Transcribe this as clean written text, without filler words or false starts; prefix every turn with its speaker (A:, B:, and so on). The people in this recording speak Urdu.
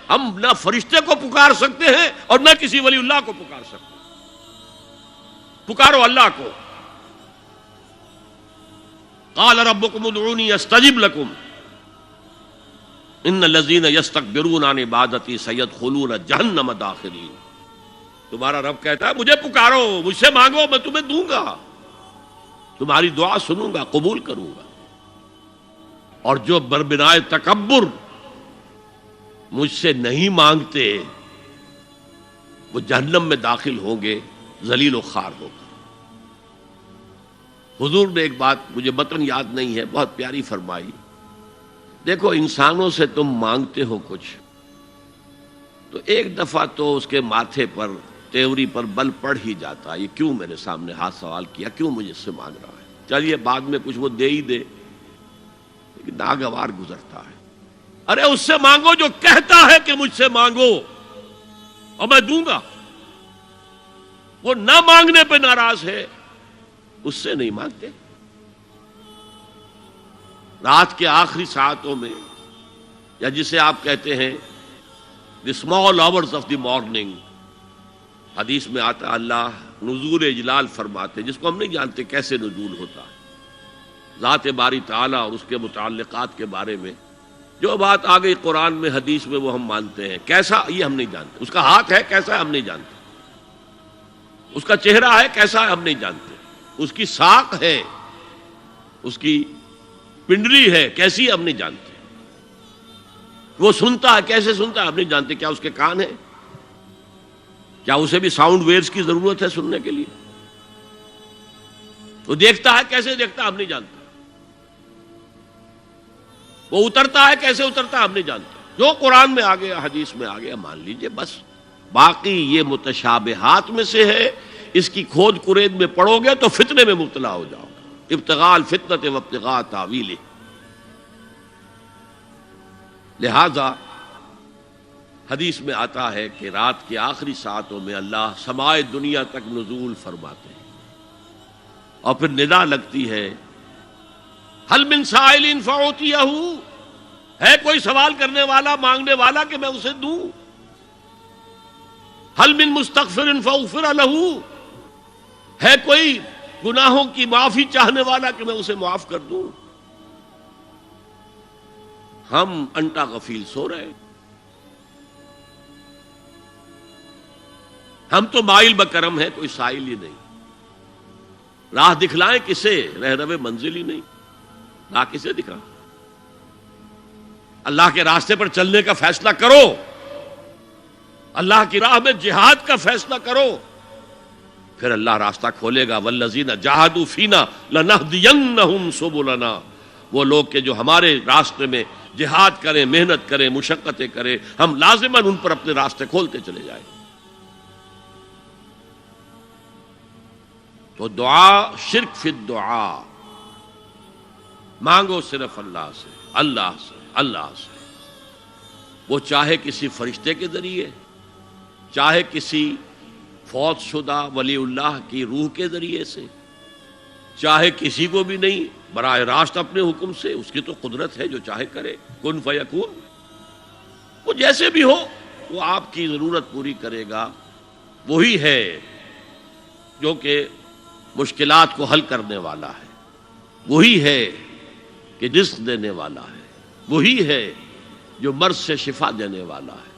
A: ہم نہ فرشتے کو پکار سکتے ہیں اور نہ کسی ولی اللہ کو پکار سکتے ہیں. پکارو اللہ کو. قال ربکم ادعونی استجب لکم ان الذین یستکبرون عن عبادتی سیدخلون جہنم داخرین. تمہارا رب کہتا ہے مجھے پکارو، مجھ سے مانگو، میں تمہیں دوں گا، تمہاری دعا سنوں گا، قبول کروں گا. اور جو بربنائے تکبر مجھ سے نہیں مانگتے وہ جہنم میں داخل ہوں گے ذلیل و خوار ہو کر. حضور نے ایک بات مجھے متن یاد نہیں ہے بہت پیاری فرمائی. دیکھو انسانوں سے تم مانگتے ہو کچھ تو ایک دفعہ تو اس کے ماتھے پر تیوری پر بل پڑ ہی جاتا ہے، یہ کیوں میرے سامنے ہاتھ سوال کیا، کیوں مجھے اس سے مانگ رہا ہے، چلیے بعد میں کچھ وہ دے ہی دے، لیکن ناگوار گزرتا ہے. ارے اس سے مانگو جو کہتا ہے کہ مجھ سے مانگو اور میں دوں گا. وہ نہ مانگنے پہ ناراض ہے، اس سے نہیں مانگتے. رات کے آخری ساعتوں میں یا جسے آپ کہتے ہیں the small hours of the morning, حدیث میں آتا اللہ نزول اجلال فرماتے، جس کو ہم نہیں جانتے کیسے نزول ہوتا ہے، ذات باری تعالیٰ اور اس کے متعلقات کے بارے میں جو بات آ گئی قرآن میں حدیث میں وہ ہم مانتے ہیں. کیسا یہ ہم نہیں جانتے، اس کا ہاتھ ہے کیسا ہے ہم نہیں جانتے، اس کا چہرہ ہے کیسا ہے ہم نہیں جانتے، اس کی ساق ہے، اس کی پنڈلی ہے کیسی ہے ہم نہیں جانتے، وہ سنتا ہے کیسے سنتا ہے ہم نہیں جانتے، کیا اس کے کان ہیں، کیا اسے بھی ساؤنڈ ویوز کی ضرورت ہے سننے کے لیے، وہ دیکھتا ہے کیسے دیکھتا ہے ہم نہیں جانتے، وہ اترتا ہے کیسے اترتا ہے ہم نہیں جانتے. جو قرآن میں آ گیا حدیث میں آ گیا مان لیجئے بس. باقی یہ متشابہات میں سے ہے، اس کی کھود کرید میں پڑو گے تو فتنے میں مبتلا ہو جاؤ گے. ابتغاء الفتنۃ وابتغاء تاویلہ. لہذا حدیث میں آتا ہے کہ رات کے آخری ساعتوں میں اللہ سمائے دنیا تک نزول فرماتے ہیں اور پھر ندا لگتی ہے حل من سائل فاعطیہ، ہے کوئی سوال کرنے والا مانگنے والا کہ میں اسے دوں، حل من مستغفر فاغفر لہ، ہے کوئی گناہوں کی معافی چاہنے والا کہ میں اسے معاف کر دوں. ہم انٹا غفیل سو رہے ہیں، ہم تو مائل بکرم ہے، کوئی سائل ہی نہیں. راہ دکھلائیں کسے، رہنما منزل ہی نہیں، راہ کسے دکھا. اللہ کے راستے پر چلنے کا فیصلہ کرو، اللہ کی راہ میں جہاد کا فیصلہ کرو، پھر اللہ راستہ کھولے گا. والذین جاہدوا فینا لنہدینہم سبلنا. وہ لوگ کہ جو ہمارے راستے میں جہاد کریں، محنت کریں، مشقتیں کریں، ہم لازماً ان پر اپنے راستے کھولتے چلے جائیں. تو دعا شرک فی الدعا، مانگو صرف اللہ سے، اللہ سے، اللہ سے. وہ چاہے کسی فرشتے کے ذریعے، چاہے کسی فوت شدہ ولی اللہ کی روح کے ذریعے سے، چاہے کسی کو بھی نہیں، براہ راست اپنے حکم سے. اس کی تو قدرت ہے، جو چاہے کرے، کن فیکون. وہ جیسے بھی ہو وہ آپ کی ضرورت پوری کرے گا. وہی ہے جو کہ مشکلات کو حل کرنے والا ہے، وہی ہے کہ رزق دینے والا ہے، وہی ہے جو مرض سے شفا دینے والا ہے.